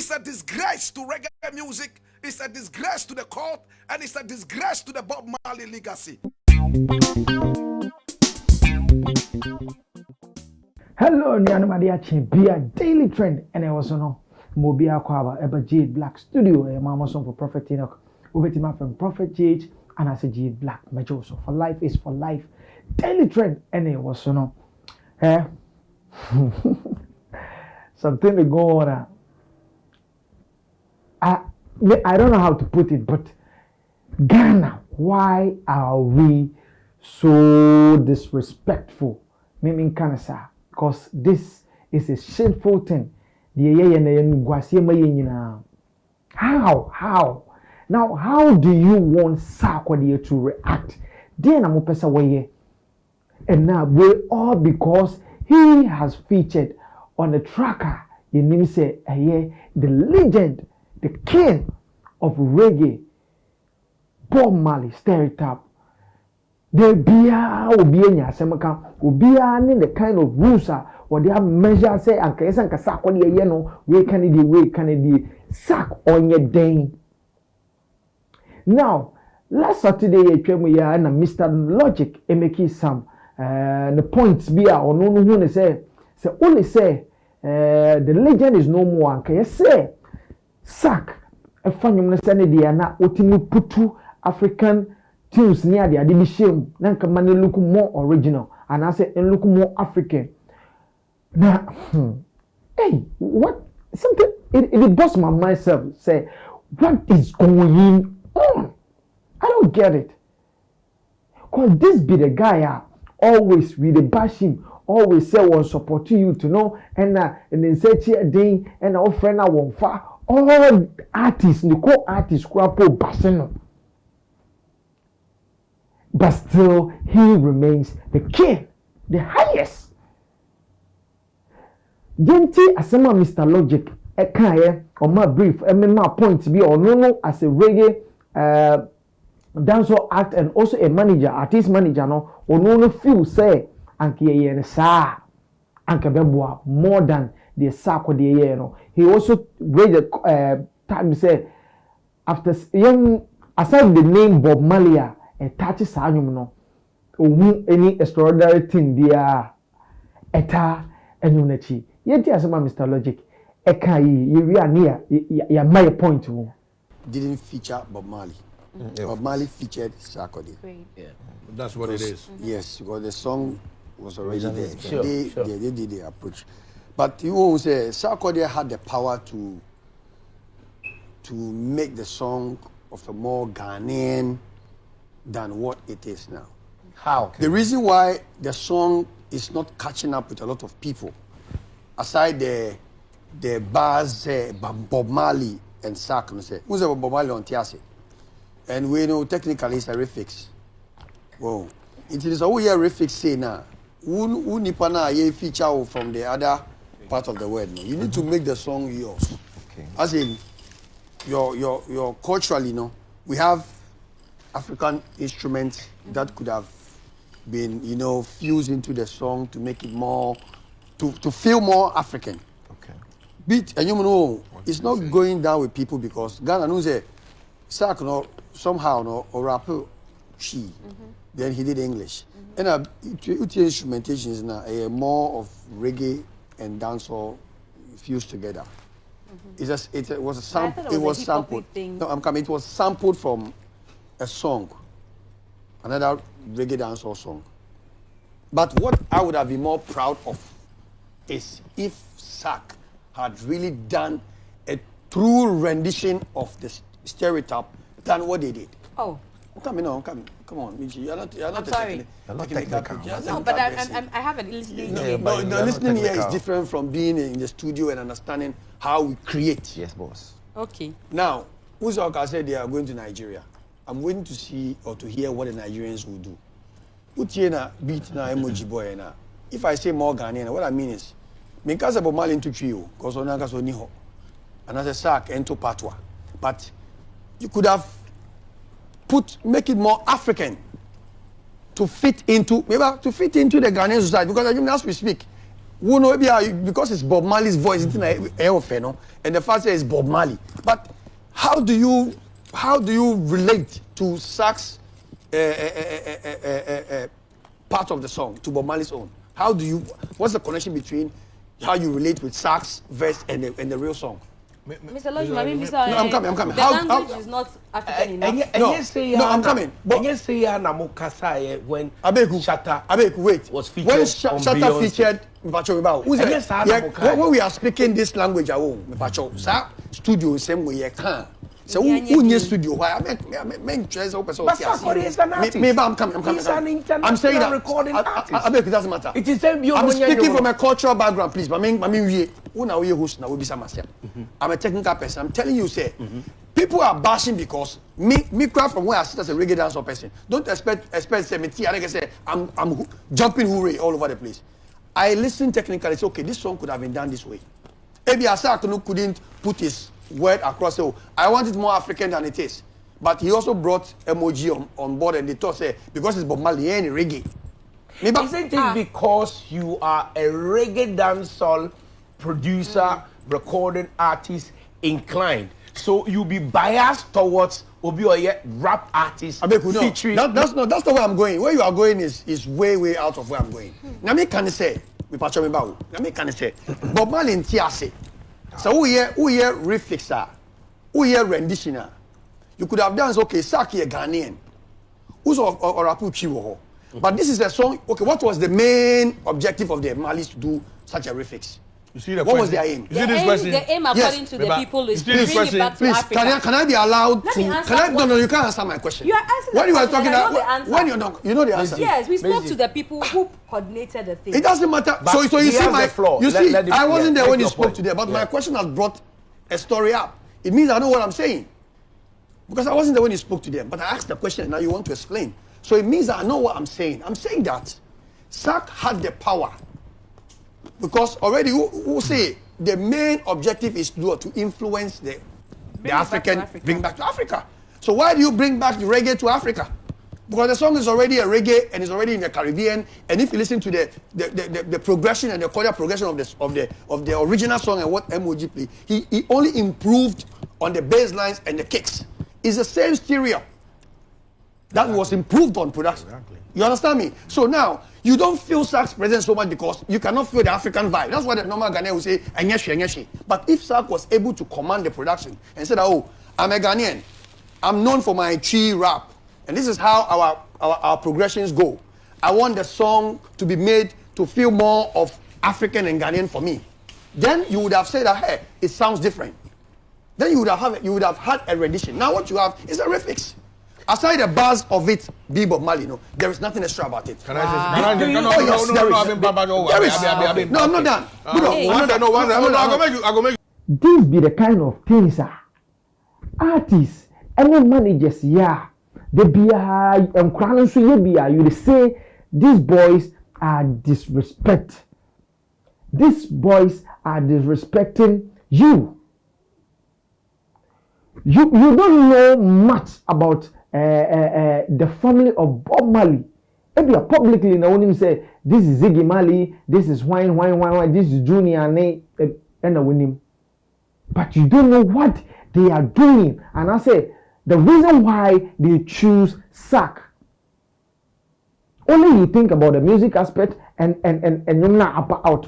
It's a disgrace to reggae music. It's a disgrace to the court, and it's a disgrace to the Bob Marley legacy. Hello, Nianumadiachi, be a daily trend, and I was on Mobia Kwaba, Eba Jade Black Studio, a mama song for Prophet Enoch, Ubetima from Prophet Jade, and I said Jade Black, Major. So for life is for life. Daily trend, and it was on. Something to go on. I don't know how to put it, but Ghana, why are we so disrespectful? Meaning Kanasa, because this is a shameful thing. How? Now, how do you want Sarkodie to react? And now we're all because he has featured on the tracker. You name say, the legend, the king of reggae, Bob Marley, stereotype. There be the kind of rules or they have measure say and we can sack on your day. Now, last Saturday we and Mr. Logic make some the points be or no say only say the legend is no more can you say sack a funny na otimi putu African tunes near the addition nanka mane look more original and I say and look more African. Now, hey, what something it does my myself say what is going on? I don't get it. Cause this be the guy always with the bash him, always say one support to you to know and then say ding and our friend won't far all artists, the co-artists crapo bashing. But still, he remains the king, the highest. Genti asema Mr. Logic, ekaye, or my brief, my point to be or no as a reggae dancehall act and also a manager, artist manager, no, or no feel say, anke ye sa, anke beboa more than the Sarkodie ye no. He also raised the time say after young aside the name Bob Marley. A touches anum no any extraordinary thing dia eta enunachi yeti asema Mr. Logic eka yi we are near ya my point didn't feature Bob Marley. Bob Marley featured Sarkodie. Yeah, that's what it is. Yes, because the song was already there. Sure. They did the approach, but you won't say Sarkodie had the power to make the song of a more Ghanaian than what it is now. How? The reason why the song is not catching up with a lot of people, aside the bars, Bob Marley and Sark, who's Bob Marley on Tiase, and we know technically it's a refix. Well, it is a way a refix say now. Who nipana ye feature from the other part of the world. You need to make the song yours. Okay. As in your culturally, we have African instruments that could have been, fused into the song to make it more, to feel more African. Okay. Beat, and it's not going down with people because Ghana knows that Sark somehow or rapper she, then he did English. And instrumentation is now more of reggae and dancehall fused together. It was a sample. It was sampled. No, I'm coming. It was sampled from a song, another reggae dancehall song. But what I would have been more proud of is if Sark had really done a true rendition of the stereotype than what they did. Oh. Come on, Michi. You're not sorry. You're not technical. No, but I have an listening. No, listening here is different from being in the studio and understanding how we create. Yes, boss. Okay. Now, Uzaka said they are going to Nigeria. I'm waiting to see or to hear what the Nigerians will do. Utiena beat na emoji boy na. If I say more Ghanaian, what I mean is, because Bob Marley into trio, because Onanga so niho, and as a Sark into patwa, but you could have make it more African to fit into the Ghanaian society because as we speak, who know because it's Bob Marley's voice, it's no, and the fact is Bob Marley. But how do you relate to sax part of the song, to Bob Marley's own? What's the connection between how you relate with sax verse and the real song? Mr. Lodge, No, I'm coming. The language is not African enough. No, I'm coming. But you say when Abeg, wait. Was featured when on Shatta Beyonce. featured Mpacho Meba, who's Yes, that? Anamu Kai. When we are speaking this language, Mpacho, sa studio same way you can. So who near studio? Why? I mean, choice open so. But Sarkodie is an artist. Maybe I'm coming. He's an international I'm saying that. recording artist. Abeg, it doesn't matter. It is them. I'm speaking from a cultural background, please. But I mean, we host now. We be some myself. I'm a technical person. I'm telling you, say, people are bashing because me cry from where I sit as a reggae dancer person. Don't expect say me. I say I'm jumping hooray all over the place. I listen technically. It's okay. This song could have been done this way. Maybe Asakunu couldn't put his word across. So I want it more African than it is. But he also brought emoji on board, and they thought, say, because it's Bob Marley and reggae. Maybe Isn't it because you are a reggae dancehall producer, recording artist inclined? So you be biased towards Obi Oye rap artist featuring. That's not where I'm going. Where you are going is way out of where I'm going. Now me can say, me patch me bawo. Now me can say, Bob Marley in Tiase. So who here refixer, who here renditioner. You could have done okay, Saki a Ghanaian. Who's or Rapuchi wo. But this is a song. Okay, what was the main objective of the Marleys to do such a refix? You see the what was their aim? You see this question? The aim according to the people is to bring it back to please, Africa. can I be allowed Let to? me answer No, you can't answer my question. You are answering when the you are question, talking and I know the answer. when you're not, you know the answer. Yes, we spoke to the people who coordinated the thing. It doesn't matter. But So you he see has my the floor. you see, Let him- I wasn't there make when you your spoke point. today, but my Yeah. question has brought a story up. It means I know what I'm saying. Because I wasn't there when you spoke to them, but I asked the question and now you want to explain. So it means I know what I'm saying. I'm saying that SAC had the power. Because already who say the main objective is to influence the African, bring back to Africa. So why do you bring back the reggae to Africa? Because the song is already a reggae and it's already in the Caribbean. And if you listen to the progression and the chord progression of the original song and what MOG played, he only improved on the bass lines and the kicks. It's the same stereo that was improved on production. Exactly. You understand me? So now you don't feel sax presence so much because you cannot feel the African vibe. That's why the normal Ghanaian will say enyeshi. But if Sax was able to command the production and said, "Oh, I'm a Ghanaian. I'm known for my tree rap, and this is how our progressions go. I want the song to be made to feel more of African and Ghanaian for me." Then you would have said that, "Hey, it sounds different." Then you would have had a rendition. Now what you have is a refix. Aside the buzz of it, Bob Marley, there is nothing extra about it. Can I say? No, I'm not done. I go make. These be the kind of things artists and managers they be and crown so you say these boys are disrespect. These boys are disrespecting you. You don't know much about the family of Bob Marley. If you are publicly now when say this is Ziggy Marley, this is wine, this is Junior and him. But you don't know what they are doing. And I say the reason why they choose Sack. Only you think about the music aspect and you're not out,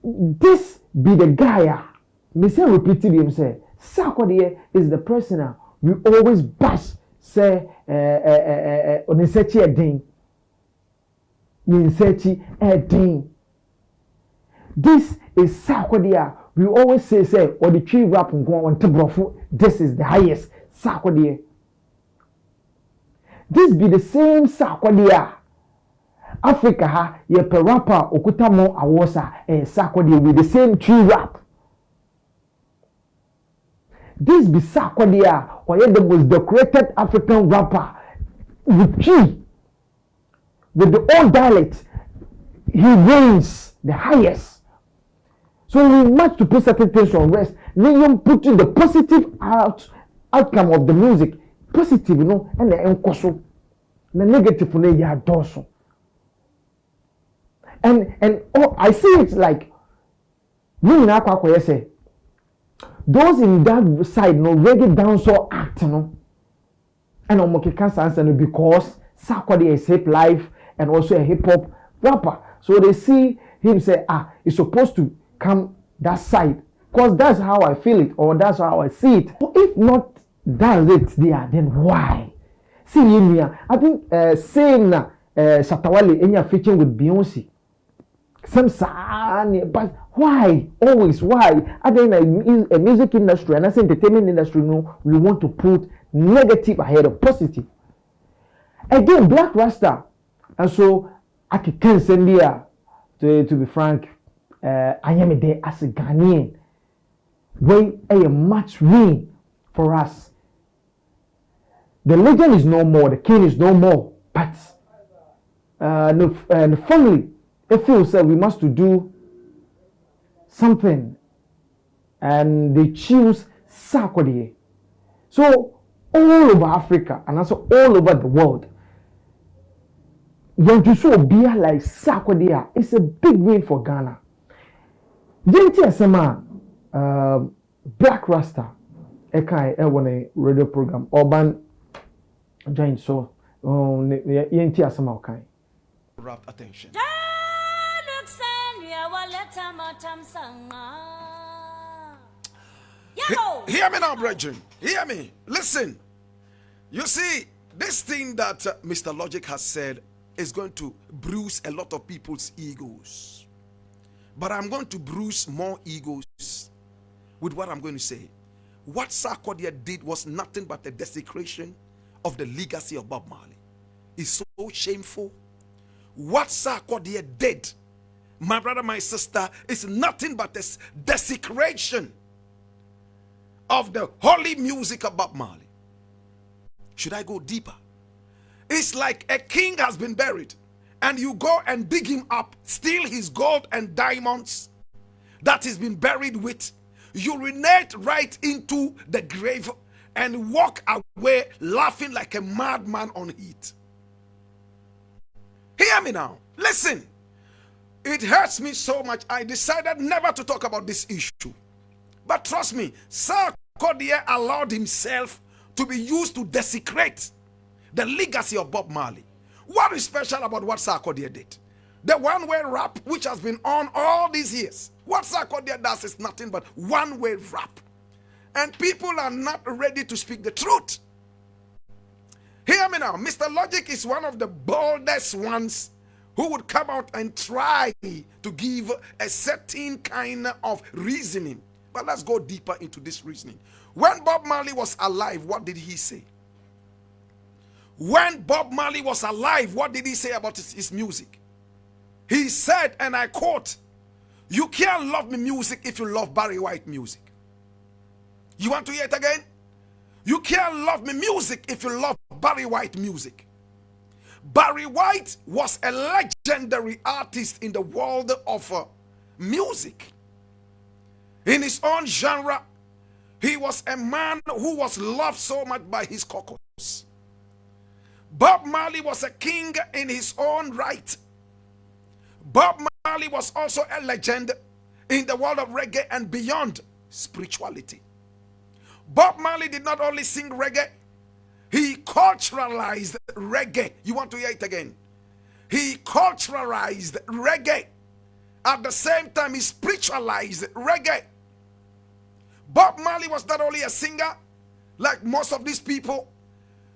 This be the guy. Me say repeated him say Sarkodie is the person we always bash say on the search again. This is Sarkodie. We always say or the tree rap and go on to this is the highest Sarkodie. This be the same Sarkodie. Africa ha ye per rapper okuta mo awosa Sarkodie with the same tree rap. This be Sarkodie or the most decorated African rapper with tree. With the old dialect, he reigns the highest. So we must to put certain things on rest. Then you put in the positive outcome of the music. Positive, and the enkoso. The negative, you are dorsal. And oh, I see it like say those in that side no reggae dancehall act no and no because Sarkodie is hip life and also a hip hop rapper, so they see him say he's supposed to come that side because that's how I feel it or that's how I see it. If not that's it there, then why? See I think same na Shatawale enya featuring with Beyonce. Some but why? Always why? I think a music industry and as entertainment industry no, we want to put negative ahead of positive. Again, Black Rasta, and so I can send here to be frank, I am there as a Ghanaian. Way a match win for us. The legend is no more, the king is no more, but the family, they feel said we must to do something, and they choose Sarkodie. So all over Africa and also all over the world, young to show be like Sarkodie, it's a big win for Ghana. Gente Sama, Black Rasta, Ekai, a radio program, Urban join so, Yenti Asama Okai. Rapt attention. Hear me now, brethren. Hear me. Listen. You see, this thing that Mr. Logic has said is going to bruise a lot of people's egos. But I'm going to bruise more egos with what I'm going to say. What Sarkodie did was nothing but the desecration of the legacy of Bob Marley. It's so shameful. What Sarkodie did, my brother, my sister, is nothing but this desecration of the holy music of Bob Marley. Should I go deeper? It's like a king has been buried and you go and dig him up, steal his gold and diamonds that he's been buried with, urinate right into the grave and walk away laughing like a madman on heat. Hear me now. Listen. It hurts me so much. I decided never to talk about this issue. But trust me, Sarkodie allowed himself to be used to desecrate the legacy of Bob Marley. What is special about what Sarkodie did? The one-way rap which has been on all these years. What Sarkodie does is nothing but one-way rap. And people are not ready to speak the truth. Hear me now. Mr. Logic is one of the boldest ones who would come out and try to give a certain kind of reasoning. But let's go deeper into this reasoning. When Bob Marley was alive, what did he say? When Bob Marley was alive, what did he say about his music? He said, and I quote, "You can't love me music if you love Barry White music." You want to hear it again? You can't love me music if you love Barry White music. Barry White was a legendary artist in the world of music. In his own genre, he was a man who was loved so much by his caucus. Bob Marley was a king in his own right. Bob Marley was also a legend in the world of reggae and beyond spirituality. Bob Marley did not only sing reggae, he culturalized reggae. You want to hear it again? He culturalized reggae. At the same time, he spiritualized reggae. Bob Marley was not only a singer, like most of these people,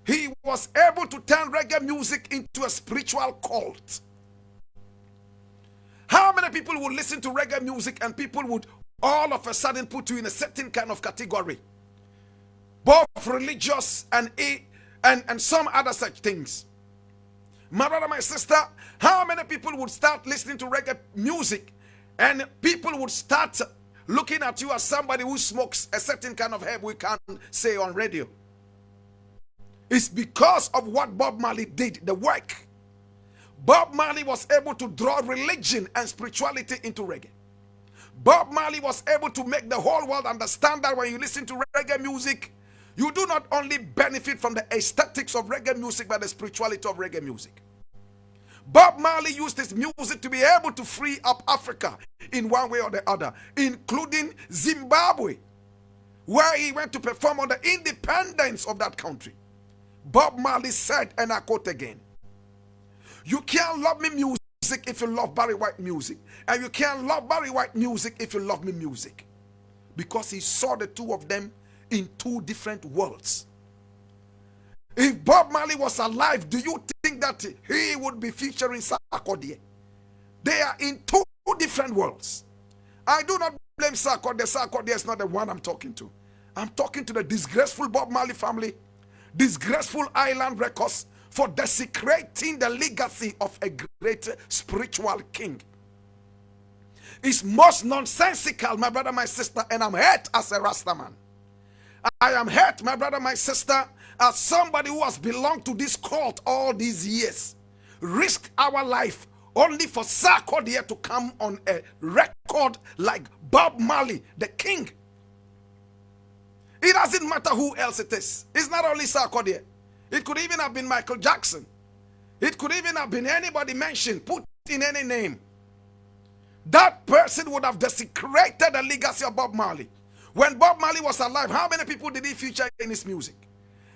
he was able to turn reggae music into a spiritual cult. How many people would listen to reggae music and people would all of a sudden put you in a certain kind of category? Both religious and some other such things. My brother, my sister, how many people would start listening to reggae music and people would start looking at you as somebody who smokes a certain kind of herb we can't say on radio? It's because of what Bob Marley did, the work. Bob Marley was able to draw religion and spirituality into reggae. Bob Marley was able to make the whole world understand that when you listen to reggae music, you do not only benefit from the aesthetics of reggae music, but the spirituality of reggae music. Bob Marley used his music to be able to free up Africa in one way or the other, including Zimbabwe, where he went to perform on the independence of that country. Bob Marley said, and I quote again, "You can't love me music if you love Barry White music, and you can't love Barry White music if you love me music." Because he saw the two of them in two different worlds. If Bob Marley was alive, do you think that he would be featuring Sarkodie? They are in two different worlds. I do not blame Sarkodie. Sarkodie is not the one I'm talking to. I'm talking to the disgraceful Bob Marley family, disgraceful Island Records, for desecrating the legacy of a great spiritual king. It's most nonsensical, my brother, my sister, and I'm hurt as a Rasta man. I am hurt, my brother, my sister, as somebody who has belonged to this cult all these years. Risk our life only for Sarkodie to come on a record like Bob Marley, the king. It doesn't matter who else it is. It's not only Sarkodie. It could even have been Michael Jackson. It could even have been anybody mentioned, put in any name. That person would have desecrated the legacy of Bob Marley. When Bob Marley was alive, how many people did he feature in his music?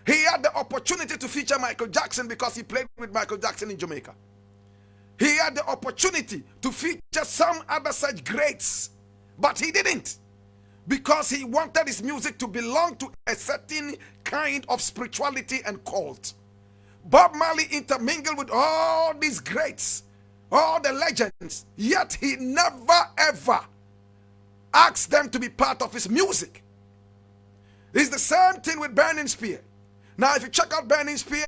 He had the opportunity to feature Michael Jackson because he played with Michael Jackson in Jamaica. He had the opportunity to feature some other such greats, but he didn't, because he wanted his music to belong to a certain kind of spirituality and cult. Bob Marley intermingled with all these greats, all the legends, yet he never ever asked them to be part of his music. It's the same thing with Burning Spear. Now, if you check out Burning Spear,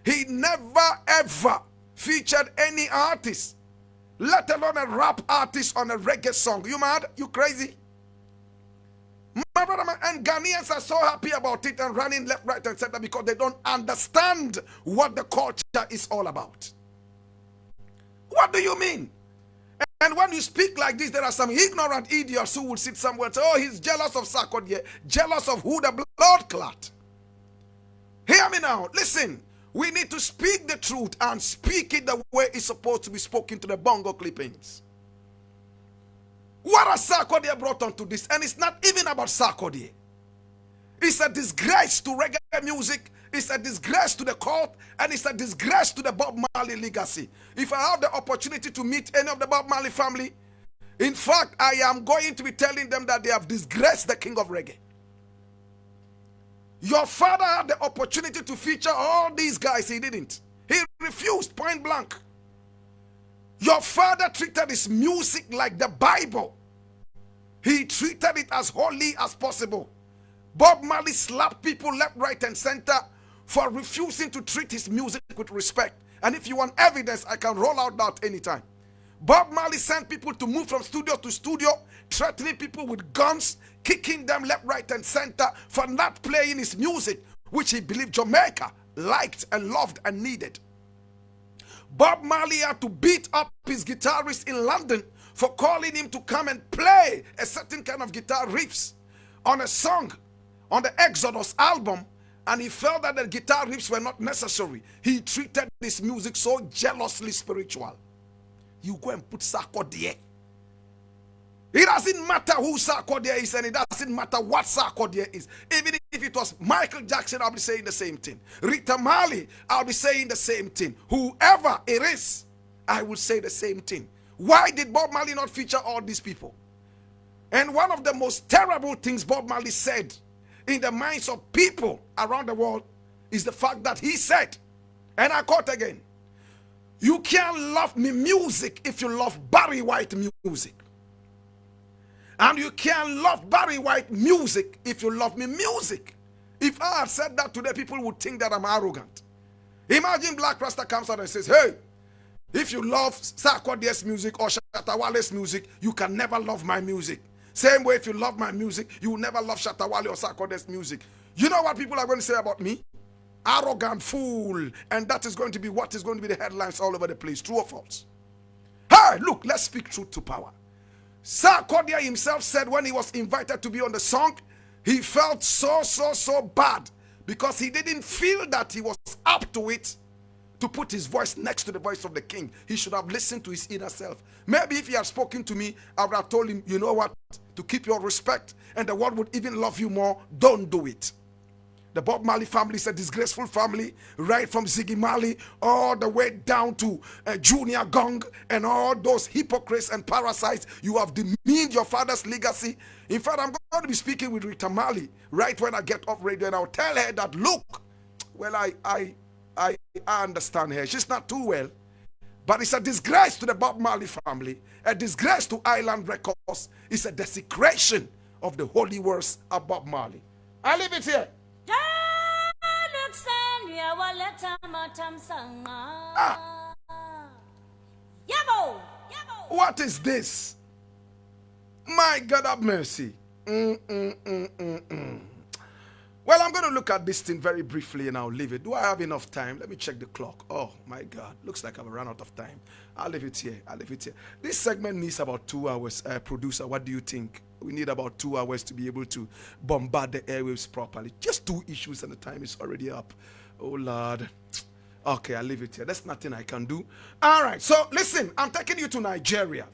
he never ever featured any artist, let alone a rap artist on a reggae song. You mad? You crazy? My brother, and Ghanaians are so happy about it and running left, right, and center because they don't understand what the culture is all about. What do you mean? And when you speak like this, there are some ignorant idiots who will sit somewhere and say, "Oh, he's jealous of Sarkodie." Jealous of who? The blood clot. Hear me now. Listen, we need to speak the truth and speak it the way it's supposed to be spoken to the bongo clippings. What has Sarkodie brought onto this? And it's not even about Sarkodie. It's a disgrace to reggae music. It's a disgrace to the cult. And it's a disgrace to the Bob Marley legacy. If I have the opportunity to meet any of the Bob Marley family, in fact, I am going to be telling them that they have disgraced the king of reggae. Your father had the opportunity to feature all these guys. He didn't. He refused, point blank. Your father treated his music like the Bible. He treated it as holy as possible. Bob Marley slapped people left, right, and center for refusing to treat his music with respect. And if you want evidence, I can roll out that anytime. Bob Marley sent people to move from studio to studio, threatening people with guns, kicking them left, right, and center for not playing his music, which he believed Jamaica liked and loved and needed. Bob Marley had to beat up his guitarist in London for calling him to come and play a certain kind of guitar riffs on a song on the Exodus album, and he felt that the guitar riffs were not necessary. He treated this music so jealously spiritual. You go and put Sarkodie. It doesn't matter who Sarkodie is, and it doesn't matter what Sarkodie is. Even if it was Michael Jackson, I'll be saying the same thing. Rita Marley, I'll be saying the same thing. Whoever it is, I will say the same thing. Why did Bob Marley not feature all these people? And one of the most terrible things Bob Marley said in the minds of people around the world is the fact that he said, and I quote again, "You can't love me music if you love Barry White music. And you can't love Barry White music if you love me music." If I had said that today, people would think that I'm arrogant. Imagine Black Rasta comes out and says, "Hey, if you love Sarkodie's music or Shatta Wale's music, you can never love my music. Same way, if you love my music, you will never love Shatta Wale or Sarkodie's music." You know what people are going to say about me? Arrogant fool. And that is going to be what is going to be the headlines all over the place. True or false? Hey, look, let's speak truth to power. Sarkodie himself said when he was invited to be on the song, he felt so bad because he didn't feel that he was up to it to put his voice next to the voice of the king. He should have listened to his inner self. Maybe if he had spoken to me, I would have told him, you know what, to keep your respect and the world would even love you more, don't do it. The Bob Marley family is a disgraceful family, right from Ziggy Marley all the way down to Junior Gong and all those hypocrites and parasites. You have demeaned your father's legacy. In fact, I'm going to be speaking with Rita Marley right when I get off radio, and I'll tell her that, look, well, I understand her. She's not too well, but it's a disgrace to the Bob Marley family, a disgrace to Island Records. It's a desecration of the holy words of Bob Marley. I leave it here. What is this? My God have mercy. Well, I'm going to look at this thing very briefly and I'll leave it. Do I have enough time? Let me check the clock. Oh, my God. Looks like I've run out of time. I'll leave it here. This segment needs about 2 hours. Producer, what do you think? We need about 2 hours to be able to bombard the airwaves properly. Just 2 issues and the time is already up. Oh, Lord. Okay, I'll leave it here. There's nothing I can do. All right. So, listen. I'm taking you to Nigeria.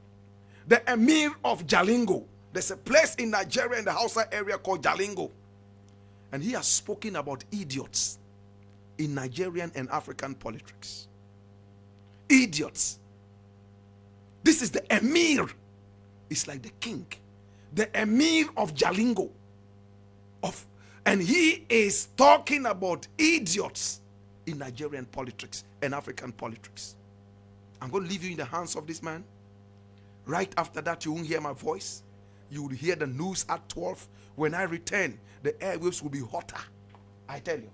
The Emir of Jalingo. There's a place in Nigeria in the Hausa area called Jalingo. And he has spoken about idiots in Nigerian and African politics. Idiots. This is the Emir. It's like the king. The Emir of Jalingo. And he is talking about idiots in Nigerian politics and African politics. I'm going to leave you in the hands of this man. Right after that, you won't hear my voice. You will hear the news at 12. When I return, the airwaves will be hotter. I tell you.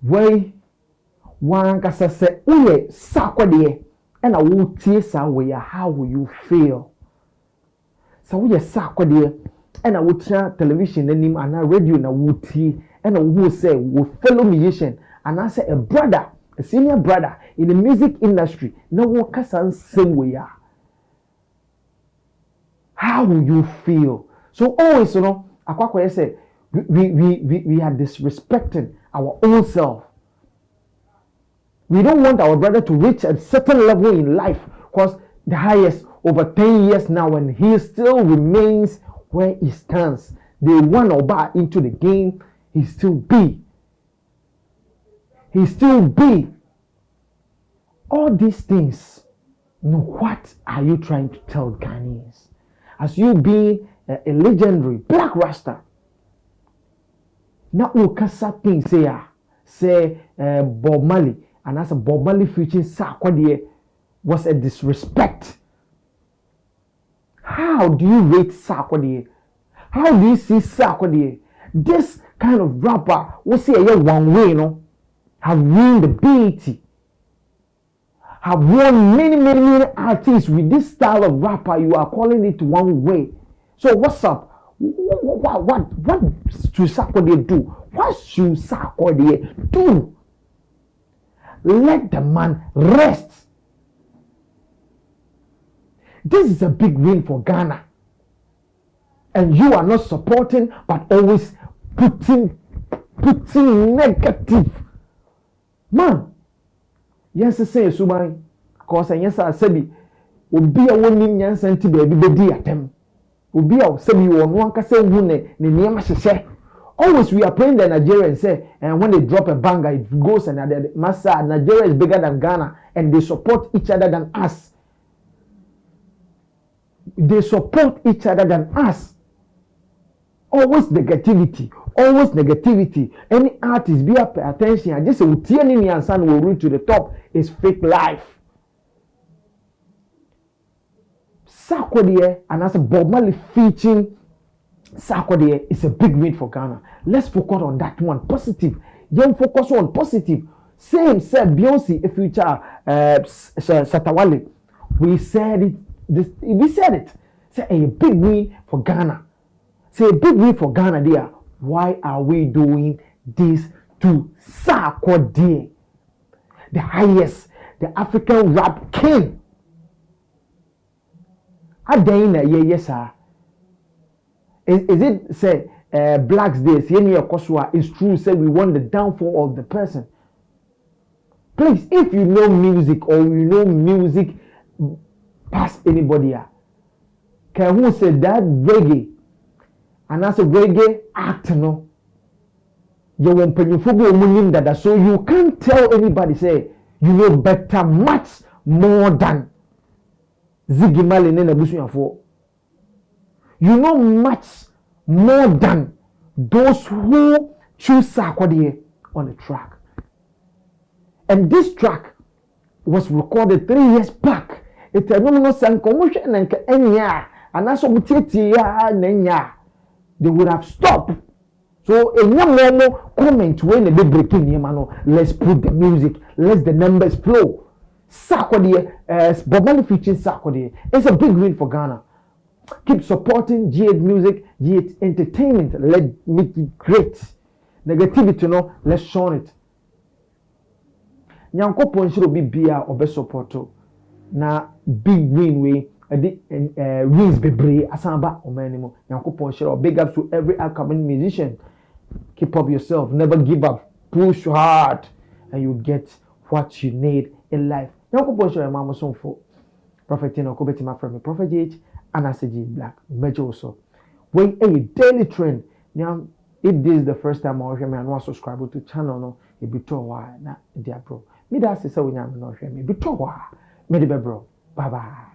Way one kasa se uye Sarkodie and a would tears away. How will you feel? So we are Sarkodie and I would share television and him and a radio and a wood tea and a who say with fellow musician and I say a brother, a senior brother in the music industry. No one can same way. How will you feel? So always, Akwakwa say we are disrespecting our own self. We don't want our brother to reach a certain level in life because the highest over 10 years now and he still remains where he stands. They want to buy into the game. He still be. All these things. What are you trying to tell Ghanaians? As you being a legendary black Rasta. Now we can things say Bob Marley and as a Bob Marley featuring Sarkodie was a disrespect. How do you rate Sarkodie? How do you see Sarkodie? This kind of rapper we see a one way, have won the BET, have won many artists with this style of rapper. You are calling it one way. So what's up? What should Sarkodie do? What should Sarkodie do? Let the man rest. This is a big win for Ghana. And you are not supporting, but always putting negative. Man, yes, say Sumai, cause yes, I said, will be a winning yes and to baby atem. Will be a say you on one can say wune, ni always we are playing the Nigerians say, and when they drop a banger, it goes and the massa Nigeria is bigger than Ghana, and they support each other than us. They support each other than us. Always negativity. Any artist be up attention. I just say Utieni and San will reach to the top. It's fake life. Sarkodie and as a Bob Marley featuring Sarkodie is a big win for Ghana. Let's focus on that one. Positive. Young focus on positive. Same said Beyonce, a future Shatawale. We said it. We said it. Say a big win for Ghana. Say a big win for Ghana there. Why are we doing this to Sarkodie? The highest, the African rap king. Adena, yes, sir. Is it say Blacks days, it's true, say we want the downfall of the person. Please, if you know music or you know music past anybody, can who say that reggae and as a reggae act no, you won't pay you that, so you can't tell anybody say you know better much more than Ziggy Marley and Abusuya for. You know much more than those who choose Sarkodie on the track. And this track was recorded 3 years back. It's a no sang commotion and enya and that's what they would have stopped. So a no comment when they breaking here, let's put the music, let the numbers flow. Sarkodie, Bob Marley featuring Sarkodie. It's a big win for Ghana. Keep supporting G8 music, G8 entertainment. Let make it great. Negativity, no, let's shun it. Nyankopon should be bia obe supporto na big win way wins bebre asamba omanimo. Nyankopon should big up to every upcoming musician. Keep up yourself, never give up, push hard, and you get what you need in life. Nyankopon should mama son for Prophet Tino Kobetima from Prophet H and ACG Black major also. When a daily trend now. If this is the first time I hear me and want to subscribe to the channel, no, it be too wide. Nah, dear bro. Me that's the say we nyam no hear me. Be too wide. Me the bro. Bye bye.